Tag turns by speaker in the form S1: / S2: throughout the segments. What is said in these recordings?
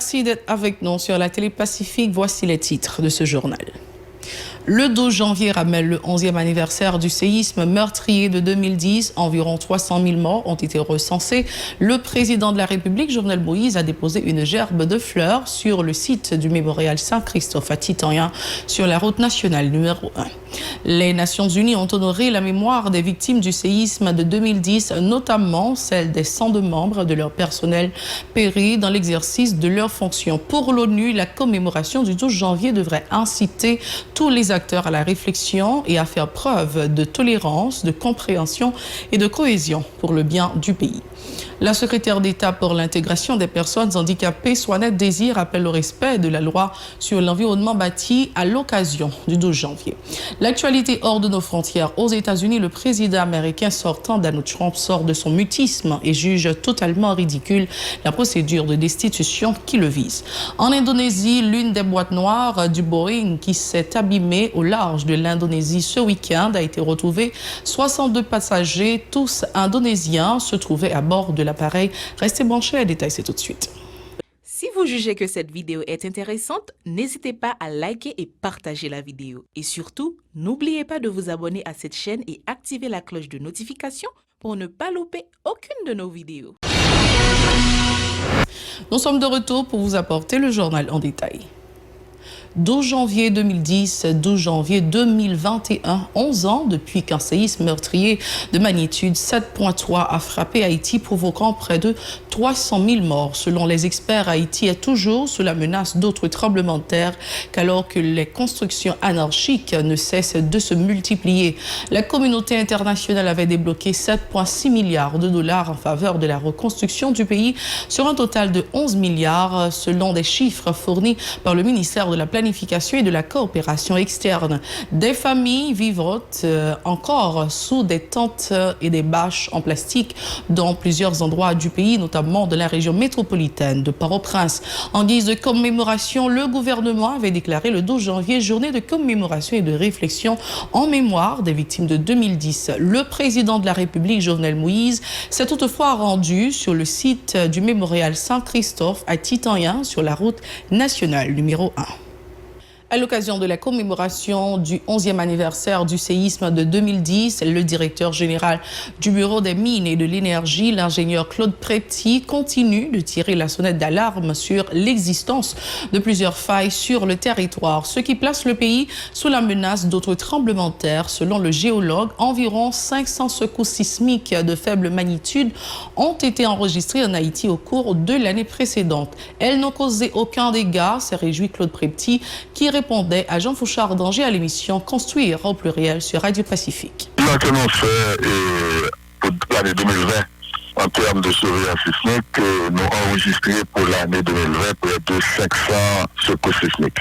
S1: Merci d'être avec nous sur la télé Pacifique. Voici les titres de ce journal. Le 12 janvier ramène le 11e anniversaire du séisme meurtrier de 2010. Environ 300 000 morts ont été recensés. Le président de la République, Jovenel Moïse, a déposé une gerbe de fleurs sur le site du mémorial Saint-Christophe à Titangien, sur la route nationale numéro 1. Les Nations Unies ont honoré la mémoire des victimes du séisme de 2010, notamment celle des 102 membres de leur personnel péris dans l'exercice de leurs fonctions. Pour l'ONU, la commémoration du 12 janvier devrait inciter tous les acteurs à la réflexion et à faire preuve de tolérance, de compréhension et de cohésion pour le bien du pays. La secrétaire d'État pour l'intégration des personnes handicapées, Swanette Désir, appelle au respect de la loi sur l'environnement bâti à l'occasion du 12 janvier. L'actualité hors de nos frontières. Aux États-Unis, le président américain sortant, Donald Trump, sort de son mutisme et juge totalement ridicule la procédure de destitution qui le vise. En Indonésie, l'une des boîtes noires du Boeing qui s'est abîmée au large de l'Indonésie ce week-end a été retrouvée. 62 passagers, tous indonésiens, se trouvaient à bord de l'appareil. Restez branchés, les détails c'est tout de suite.
S2: Si vous jugez que cette vidéo est intéressante, n'hésitez pas à liker et partager la vidéo. Et surtout, n'oubliez pas de vous abonner à cette chaîne et activer la cloche de notification pour ne pas louper aucune de nos vidéos.
S1: Nous sommes de retour pour vous apporter le journal en détail. 12 janvier 2010, 12 janvier 2021, 11 ans depuis qu'un séisme meurtrier de magnitude 7.3 a frappé Haïti, provoquant près de 300 000 morts. Selon les experts, Haïti est toujours sous la menace d'autres tremblements de terre, qu'alors que les constructions anarchiques ne cessent de se multiplier. La communauté internationale avait débloqué 7,6 milliards de dollars en faveur de la reconstruction du pays, sur un total de 11 milliards, selon des chiffres fournis par le ministère de la Planification et de la coopération externe. Des familles vivantes encore sous des tentes et des bâches en plastique dans plusieurs endroits du pays, notamment de la région métropolitaine de Port-au-Prince. En guise de commémoration, le gouvernement avait déclaré le 12 janvier journée de commémoration et de réflexion en mémoire des victimes de 2010. Le président de la République, Jovenel Moïse, s'est toutefois rendu sur le site du mémorial Saint-Christophe à Titangien, sur la route nationale numéro 1. À l'occasion de la commémoration du 11e anniversaire du séisme de 2010, le directeur général du Bureau des mines et de l'énergie, l'ingénieur Claude Prepty, continue de tirer la sonnette d'alarme sur l'existence de plusieurs failles sur le territoire, ce qui place le pays sous la menace d'autres tremblements de terre. Selon le géologue, environ 500 secousses sismiques de faible magnitude ont été enregistrées en Haïti au cours de l'année précédente. Elles n'ont causé aucun dégât, s'est réjoui Claude Prepty, qui répondait à Jean Fouchard d'Angers à l'émission Construire au pluriel sur Radio Pacifique.
S3: Ce que nous fait pour l'année 2020 en termes de surveillance sismique, nous enregistré pour l'année 2020 près de 500 secousses sismiques.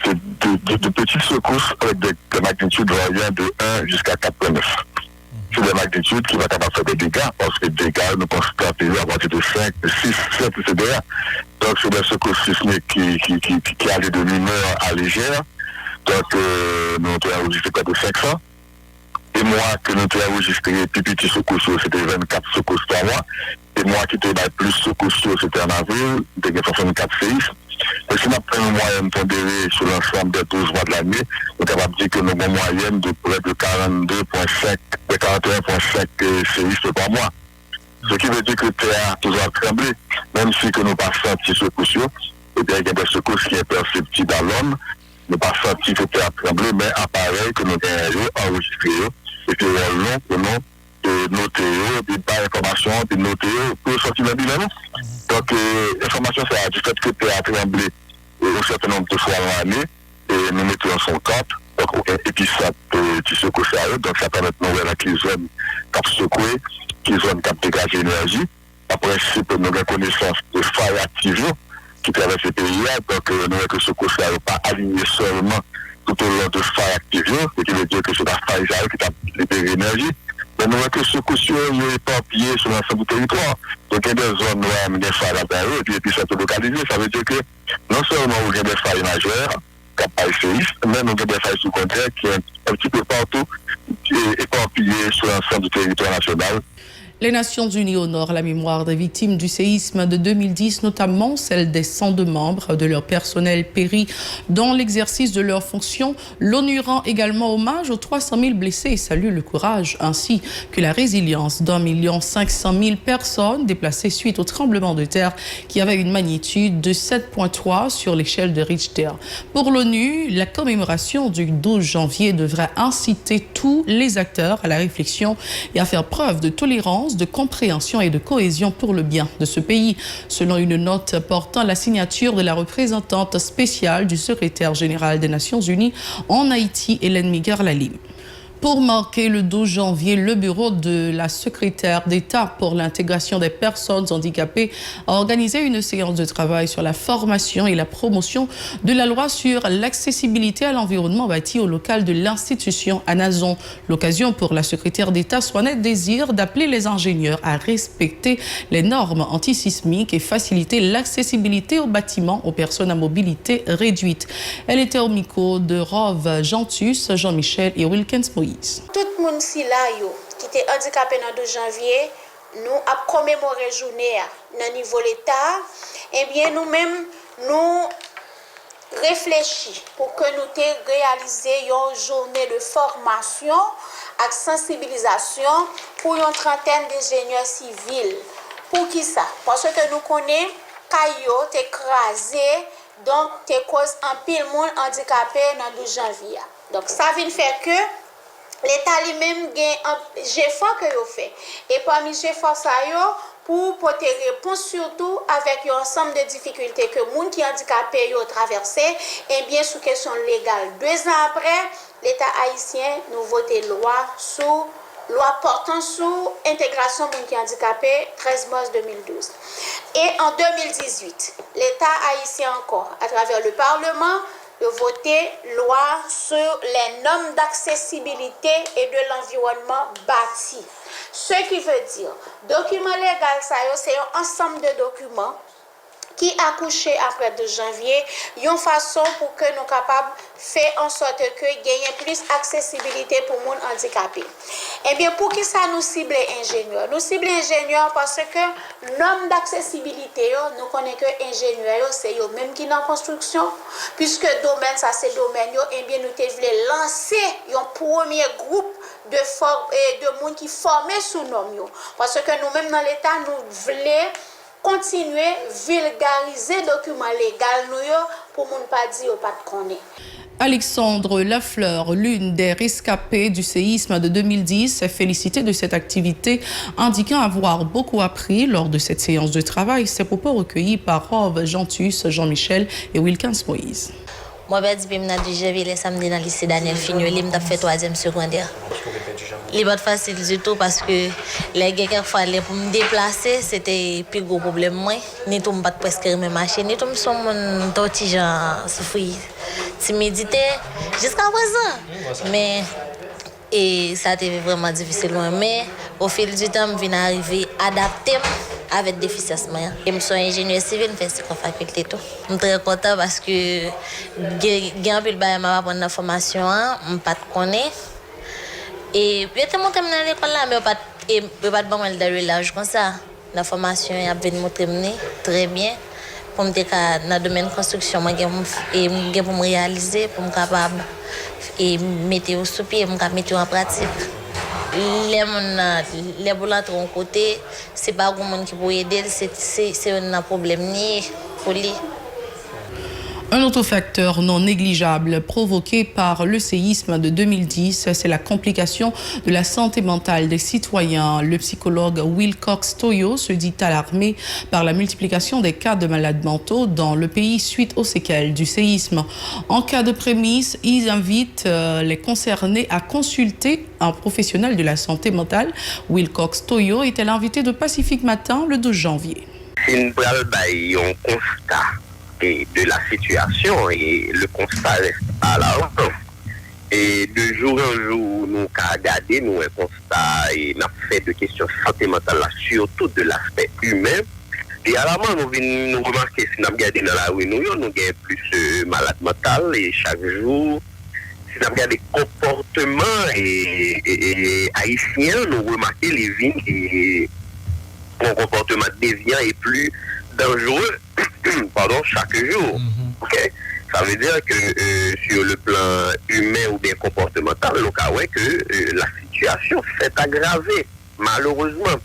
S3: C'est de petites secousses avec des magnitudes variant de 1 jusqu'à 4,9. C'est des magnitudes qui vont capable de faire des dégâts, parce que des dégâts, nous constatons à partir de 5, 6, 7, etc. Donc, c'est des secousses sismiques qui allaient de mineures à légères. Donc, nous avons enregistré près de 500. Et moi, que nous avons enregistré, plus petit secousses, c'était 24 secousses par mois. Et moi, qui était plus secousses, c'était en avril, de 64 séismes. Et si nous prenons une moyenne pondérée sur l'ensemble des 12 mois de l'année, nous sommes capables de dire que nous avons une moyenne de près de 42,5, de 41,5 séismes par mois. Ce qui veut dire que le terre a toujours tremblé, même si que nous pas senti secousses, et bien il y a des secousses qui sont perceptibles à l'homme, nous pas senti que le terre a tremblé, mais appareil que nous avons enregistré, et que nous avons de noter, de pas information, de noter, pour sortir le bilan. Donc, l'information, c'est du fait que tu as tremblé un certain nombre de fois dans l'année, et nous mettons en son cap, et puis ça, tu secoues ça, donc ça permet de nous voir qui zone cap secoué, qui zone cap dégager énergie. Après, c'est pour nos reconnaissances de failles actives qui traversent le pays, donc nous voyons que ce secoues ça n'est pas aligné seulement tout au long de failles actives, ce qui veut dire que c'est la faille qui t'a libéré l'énergie. Mais nous voyons que ce coup-ci est éparpillé sur l'ensemble du territoire. Donc, il y a des zones où il y a des failles là-dedans, et puis ça peut localiser. Ça veut dire que non seulement il y a des failles majeures, capables séismes, mais il y a des failles secondaires qui sont un petit peu partout éparpillées sur l'ensemble du territoire national.
S1: Les Nations Unies honorent la mémoire des victimes du séisme de 2010, notamment celle des 102 membres de leur personnel péris dans l'exercice de leurs fonctions. L'ONU rend également hommage aux 300 000 blessés et salue le courage ainsi que la résilience d'1 500 000 personnes déplacées suite au tremblement de terre qui avait une magnitude de 7,3 sur l'échelle de Richter. Pour l'ONU, la commémoration du 12 janvier devrait inciter tous les acteurs à la réflexion et à faire preuve de tolérance, de compréhension et de cohésion pour le bien de ce pays, selon une note portant la signature de la représentante spéciale du secrétaire général des Nations Unies en Haïti, Hélène Miguer-Lalim. Pour marquer le 12 janvier, le bureau de la secrétaire d'État pour l'intégration des personnes handicapées a organisé une séance de travail sur la formation et la promotion de la loi sur l'accessibilité à l'environnement bâti au local de l'institution à Nazon. L'occasion pour la secrétaire d'État Swanette Désir d'appeler les ingénieurs à respecter les normes antisismiques et faciliter l'accessibilité aux bâtiments aux personnes à mobilité réduite. Elle était au micro de Rove Gentus, Jean-Michel et Wilkins Moïse.
S4: Tout le monde qui était handicapé dans le 12 janvier, nous avons commémoré la journée à niveau de l'État. Eh bien, nous-mêmes, nous réfléchissons pour que nous réalisions une journée de formation et sensibilisation pour une trentaine d'ingénieurs civils. Pour qui ça? Parce que nous connaissons que tu écrasé, donc tu causes un pile monde handicapé dans le 12 janvier. Donc, ça vient faire que l'État lui-même gagne un effort que vous fait. Et parmi ces efforts, pour porter réponse surtout avec un ensemble de difficultés que les gens qui sont handicapés ont traversé, et bien sous question légale. 2 ans après, l'État haïtien nous voté loi portant sur l'intégration des gens qui sont handicapés 13 mars 2012. Et en 2018, l'État haïtien encore, à travers le Parlement, de voter loi sur les normes d'accessibilité et de l'environnement bâti. Ce qui veut dire, document légal, c'est un ensemble de documents qui accouché après 2 janvier, une façon pour que nous capables faire en sorte que gagner plus accessibilité pour les gens handicapés. Eh bien, pour qui ça nous cible ingénieurs? Nous cible ingénieurs parce que norme d'accessibilité, nous connaissons que ingénieurs, c'est eux même qui dans construction, puisque domaine, ça c'est domaine, eh bien, nous voulons lancer un premier groupe de monde qui formés sous normes. Parce que nous-mêmes dans l'État, nous voulons continuer à vulgariser les documents légaux pour ne pas dire pas de connaître.
S1: Alexandre Lafleur, l'une des rescapées du séisme de 2010, s'est félicitée de cette activité, indiquant avoir beaucoup appris lors de cette séance de travail. Ces propos recueillis par Rove Gentus, Jean-Michel et Wilkins Moïse.
S5: Moi, je suis le samedi dans le lycée Daniel Fignol, je fait 3e secondaire. Il n'est pas facile du tout parce que les gars, pour me déplacer, c'était plus gros problème. Moi, ni tout pas presque mes machines, ni tout me sont mon tortigeant souffrir, timidité jusqu'à présent. Mais et ça a été vraiment difficile. Mais au fil du temps, je viens arriver à adapter avec déficience. Je suis ingénieur civil, je fais faculté tout. Je suis très content parce que j'ai un peu de la formation, je ne connais pas. Et je suis monté dans l'école là, mais je ne pas de l'âge comme ça. La formation est venue montrer très bien. Pour me dans le domaine de la construction, je pour me réaliser, pour me capable et mettre au sous-pied, mettre en pratique. Les boulons de côté, ce n'est pas quelqu'un qui peut aider, c'est un problème pour lui.
S1: Un autre facteur non négligeable provoqué par le séisme de 2010, c'est la complication de la santé mentale des citoyens. Le psychologue Wilcox Toyo se dit alarmé par la multiplication des cas de malades mentaux dans le pays suite aux séquelles du séisme. En cas de prémisse, il invite les concernés à consulter un professionnel de la santé mentale. Wilcox Toyo était l'invité de Pacifique Matin le 12 janvier.
S6: C'est un constat de la situation et le constat reste à la hauteur. Et de jour en jour, nous avons regardé, nous un constat et nous avons fait de questions santé mentale, surtout de l'aspect humain. Et à la main, nous remarquons si nous regardons dans la rue, nous avons plus malades mentales et chaque jour, si nous regardons les comportements et haïtiens, nous remarquons les vignes et un comportement déviant et plus dangereux chaque jour. Okay? Ça veut dire que sur le plan humain ou bien comportemental, que la situation s'est aggravée, malheureusement.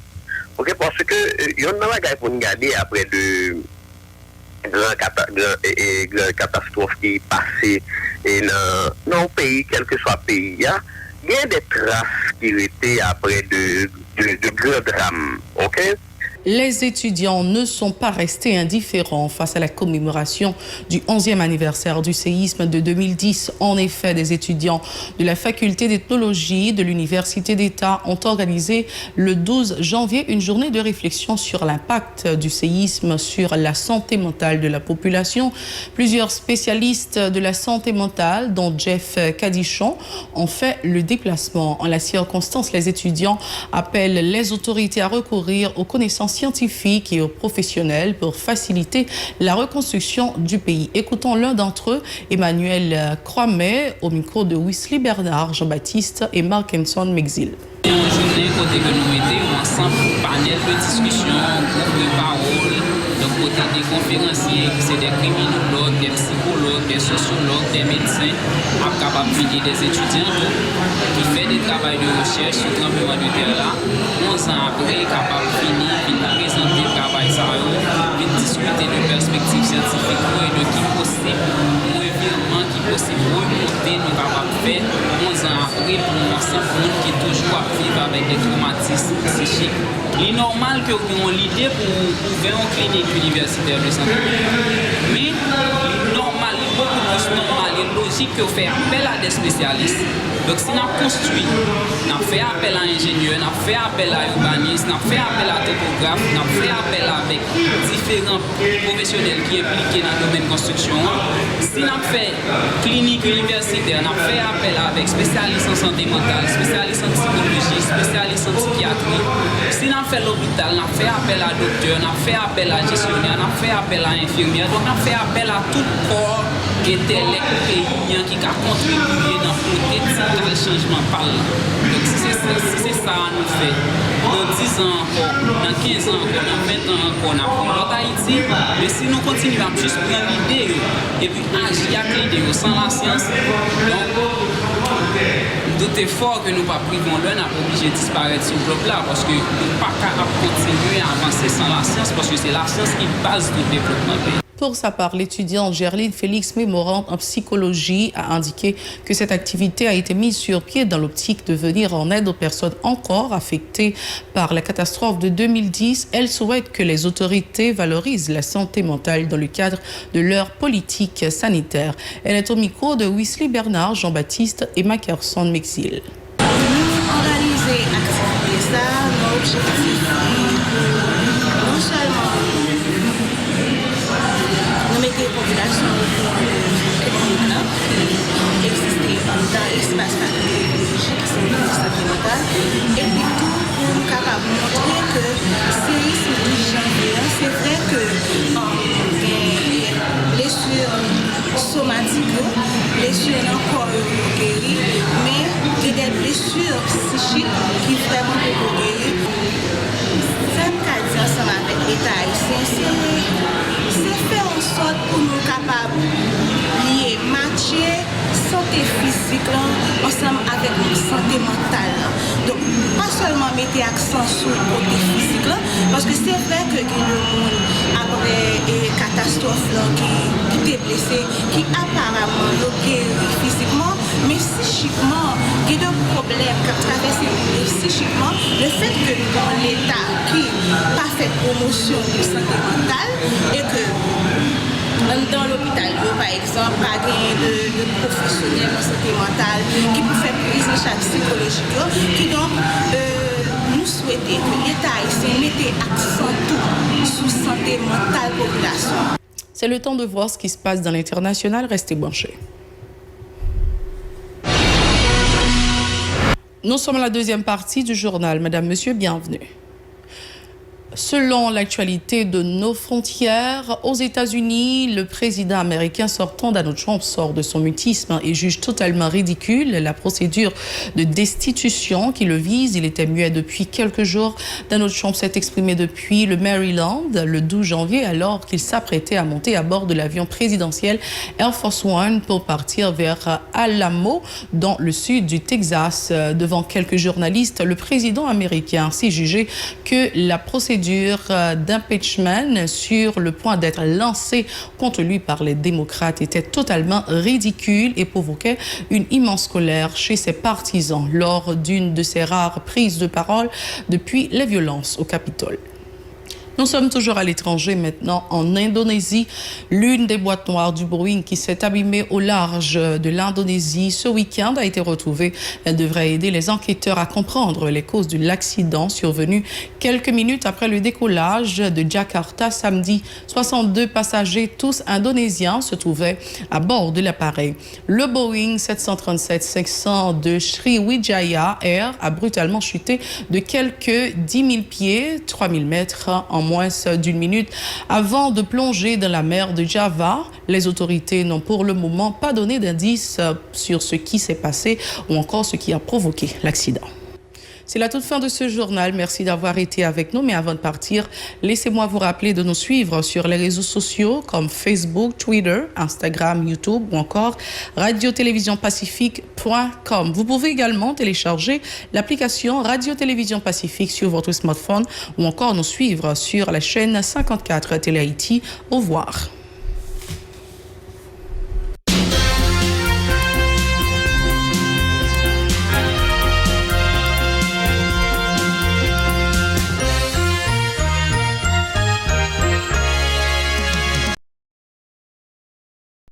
S6: Okay? Parce que il y a une chose pour nous garder après de grandes catastrophes qui passent dans le pays, quel que soit le pays. Il y a des traces qui étaient après de grands drames. Okay?
S1: Les étudiants ne sont pas restés indifférents face à la commémoration du 11e anniversaire du séisme de 2010. En effet, des étudiants de la faculté d'ethnologie de l'Université d'État ont organisé le 12 janvier une journée de réflexion sur l'impact du séisme sur la santé mentale de la population. Plusieurs spécialistes de la santé mentale, dont Jeff Cadichon, ont fait le déplacement. En la circonstance, les étudiants appellent les autorités à recourir aux connaissances scientifiques et aux professionnels pour faciliter la reconstruction du pays. Écoutons l'un d'entre eux, Emmanuel Croamet, au micro de Wesley Bernard, Jean-Baptiste et Markenson Mexil.
S7: Une journée côté que nous mettons ensemble, panel de discussion, groupe de parole, donc côté des conférenciers, c'est des criminologues, des psychologues, des sociologues, des médecins, capables de finir des étudiants qui font des travaux de recherche sur le tremblement de terre là, 11 ans après, capables de finir, de présenter le travail, de discuter de perspectives scientifiques et de qui possible, revirement qui possible, remonter, nous capables de faire 11 ans après pour nous ensemble, qui est toujours à vivre avec des traumatismes psychiques. Il est normal que nous ayons l'idée pour ouvrir une clinique universitaire de santé. Mais il est normal, il est beaucoup plus normal et logique que faire appel à des spécialistes. Donc si nous construisons, nous fait appel à ingénieurs, nous fait appel à urbanistes, nous fait appel à topographes, nous fait appel avec différents professionnels qui sont impliqués dans le domaine de construction. Si nous fait clinique universitaire, nous fait appel avec spécialistes en santé mentale, spécialistes en psychologie, spécialistes en psychiatrie. Si nous fait l'hôpital, nous fait appel à docteur, nous fait appel à gestionnaire, nous fait appel à infirmière. Donc nous fait appel à tout corps qui était les pays qui a contribué dans le changement par là. Donc si c'est ça à nous fait, dans 10 ans encore, dans 15 ans encore, dans 20 ans encore, on a pris l'autre Haïti, mais si nous continuons à juste prendre l'idée et puis agir avec l'idée sans la science, donc doute fort que nous ne pas privons l'un, nous sommes obligés de disparaître sur le globe là parce que nous ne pouvons pas continuer à avancer sans la science parce que c'est la science qui base le développement du pays.
S1: Pour sa part, l'étudiante Gerline Félix, mémorante en psychologie, a indiqué que cette activité a été mise sur pied dans l'optique de venir en aide aux personnes encore affectées par la catastrophe de 2010. Elle souhaite que les autorités valorisent la santé mentale dans le cadre de leur politique sanitaire. Elle est au micro de Wesley Bernard, Jean-Baptiste et Mackerson Mexil.
S8: Organiser activité ça, l'objectif non seulement des populations qui existent dans l'espace technologique, c'est une santé mentale, et puis tout pour nous capables de montrer que c'est ici du janvier. C'est vrai que des blessures somatiques, blessures encore guéries, mais des blessures psychiques qui vraiment peuvent guérir. Ça me dit ensemble avec l'État haïtien, c'est faire en sorte pour nous capables de lier, matcher santé physique ensemble avec la santé mentale. Donc, pas seulement mettre accent sur le côté physique, parce que c'est vrai que le monde, après les catastrophes qui étaient blessés, qui apparemment l'ont guéri physiquement, mais psychiquement, il y a des problèmes qui traversent psychiquement. Le fait que l'État qui n'a pas fait promotion de santé mentale et que dans l'hôpital, par exemple, pas de professionnels en santé mentale qui peuvent faire prise en charge psychologique, qui donc nous souhaitons que l'État haïtien mette accent tout sur la santé mentale de la population.
S1: C'est le temps de voir ce qui se passe dans l'international. Restez branchés. Nous sommes à la deuxième partie du journal. Madame, Monsieur, bienvenue. Selon l'actualité de nos frontières, aux États-Unis, le président américain sortant Donald Trump sort de son mutisme et juge totalement ridicule la procédure de destitution qui le vise. Il était muet depuis quelques jours. Donald Trump s'est exprimé depuis le Maryland le 12 janvier alors qu'il s'apprêtait à monter à bord de l'avion présidentiel Air Force One pour partir vers Alamo dans le sud du Texas. Devant quelques journalistes, le président américain a ainsi jugé que la procédure d'impeachment sur le point d'être lancée contre lui par les démocrates était totalement ridicule et provoquait une immense colère chez ses partisans lors d'une de ses rares prises de parole depuis les violences au Capitole. Nous sommes toujours à l'étranger maintenant, en Indonésie. L'une des boîtes noires du Boeing qui s'est abîmée au large de l'Indonésie ce week-end a été retrouvée. Elle devrait aider les enquêteurs à comprendre les causes de l'accident survenu quelques minutes après le décollage de Jakarta samedi. 62 passagers, tous indonésiens, se trouvaient à bord de l'appareil. Le Boeing 737-500 de Sriwijaya Air a brutalement chuté de quelques 10 000 pieds, 3 000 mètres en moins d'une minute avant de plonger dans la mer de Java. Les autorités n'ont pour le moment pas donné d'indices sur ce qui s'est passé ou encore ce qui a provoqué l'accident. C'est la toute fin de ce journal. Merci d'avoir été avec nous. Mais avant de partir, laissez-moi vous rappeler de nous suivre sur les réseaux sociaux comme Facebook, Twitter, Instagram, YouTube ou encore radio-télévision-pacifique.com. Vous pouvez également télécharger l'application Radio-Télévision Pacifique sur votre smartphone ou encore nous suivre sur la chaîne 54 Télé Haïti. Au revoir.